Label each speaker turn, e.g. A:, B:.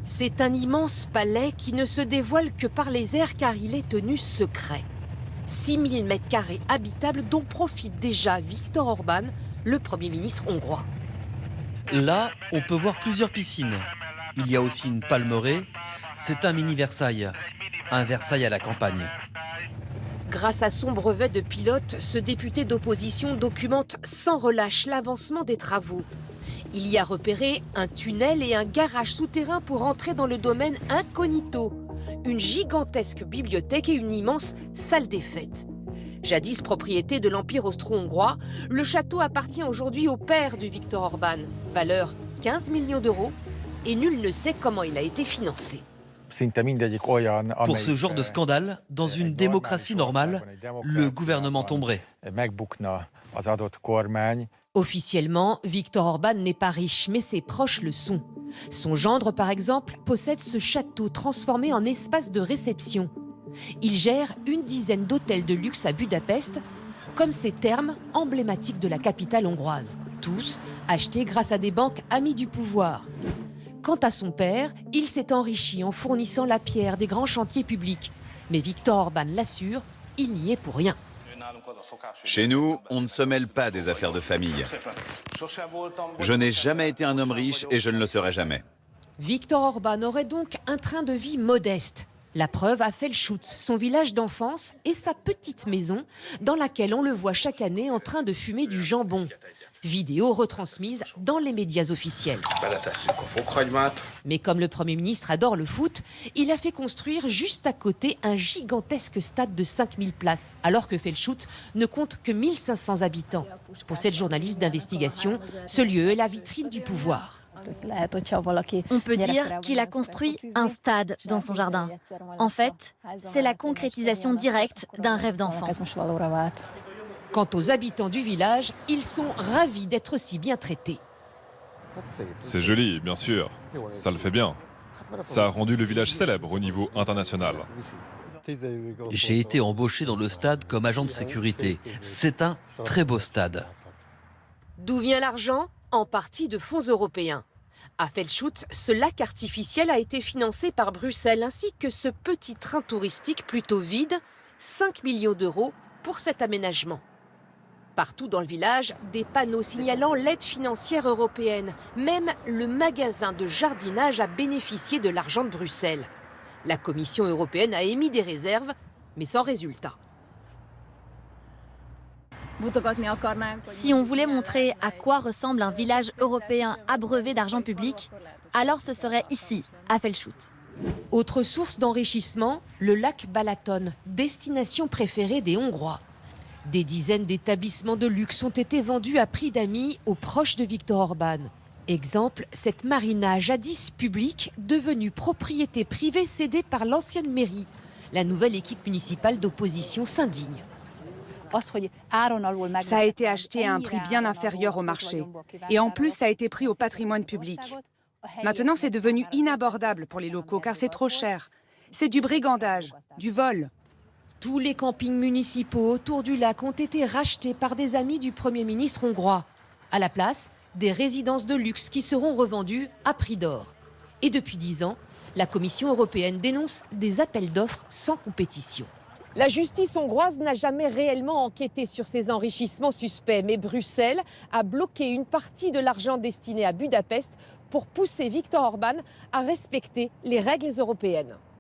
A: C'est un immense palais qui ne se dévoile que par les airs car il est tenu secret. 6000 m² habitables dont profite déjà Viktor Orban, le Premier ministre hongrois.
B: Là, on peut voir plusieurs piscines. Il y a aussi une palmeraie. C'est un mini Versailles. Un Versailles à la campagne.
A: Grâce à son brevet de pilote, ce député d'opposition documente sans relâche l'avancement des travaux. Il y a repéré un tunnel et un garage souterrain pour entrer dans le domaine incognito. Une gigantesque bibliothèque et une immense salle des fêtes. Jadis propriété de l'Empire austro-hongrois, le château appartient aujourd'hui au père du Viktor Orban. Valeur 15 millions d'euros et nul ne sait comment il a été financé.
B: Pour ce genre de scandale, dans une démocratie normale, le gouvernement tomberait.
A: Officiellement, Viktor Orban n'est pas riche, mais ses proches le sont. Son gendre, par exemple, possède ce château transformé en espace de réception. Il gère une dizaine d'hôtels de luxe à Budapest, comme ces thermes emblématiques de la capitale hongroise. Tous achetés grâce à des banques amies du pouvoir. Quant à son père, il s'est enrichi en fournissant la pierre des grands chantiers publics. Mais Viktor Orban l'assure, il n'y est pour rien.
C: Chez nous, on ne se mêle pas des affaires de famille. Je n'ai jamais été un homme riche et je ne le serai jamais.
A: Viktor Orban aurait donc un train de vie modeste. La preuve à Felschutz, son village d'enfance et sa petite maison dans laquelle on le voit chaque année en train de fumer du jambon. Vidéo retransmise dans les médias officiels. Mais comme le Premier ministre adore le foot, il a fait construire juste à côté un gigantesque stade de 5000 places, alors que Felschutz ne compte que 1500 habitants. Pour cette journaliste d'investigation, ce lieu est la vitrine du pouvoir.
D: On peut dire qu'il a construit un stade dans son jardin. En fait, c'est la concrétisation directe d'un rêve d'enfant.
A: Quant aux habitants du village, ils sont ravis d'être si bien traités.
E: C'est joli, bien sûr. Ça le fait bien. Ça a rendu le village célèbre au niveau international.
B: J'ai été embauché dans le stade comme agent de sécurité. C'est un très beau stade.
A: D'où vient l'argent? En partie de fonds européens. À Felschutz, ce lac artificiel a été financé par Bruxelles ainsi que ce petit train touristique plutôt vide, 5 millions d'euros pour cet aménagement. Partout dans le village, des panneaux signalant l'aide financière européenne. Même le magasin de jardinage a bénéficié de l'argent de Bruxelles. La Commission européenne a émis des réserves, mais sans résultat.
D: Si on voulait montrer à quoi ressemble un village européen abreuvé d'argent public, alors ce serait ici, à Felschutz.
A: Autre source d'enrichissement, le lac Balaton, destination préférée des Hongrois. Des dizaines d'établissements de luxe ont été vendus à prix d'amis aux proches de Viktor Orban. Exemple, cette marina jadis publique, devenue propriété privée cédée par l'ancienne mairie. La nouvelle équipe municipale d'opposition s'indigne.
F: Ça a été acheté à un prix bien inférieur au marché. Et en plus, ça a été pris au patrimoine public. Maintenant, c'est devenu inabordable pour les locaux car c'est trop cher. C'est du brigandage, du vol.
A: Tous les campings municipaux autour du lac ont été rachetés par des amis du Premier ministre hongrois. À la place, des résidences de luxe qui seront revendues à prix d'or. Et depuis 10 ans, la Commission européenne dénonce des appels d'offres sans compétition. La justice hongroise n'a jamais réellement enquêté sur ces enrichissements suspects, mais Bruxelles a bloqué une partie de l'argent destiné à Budapest pour pousser Viktor Orban à respecter les règles européennes.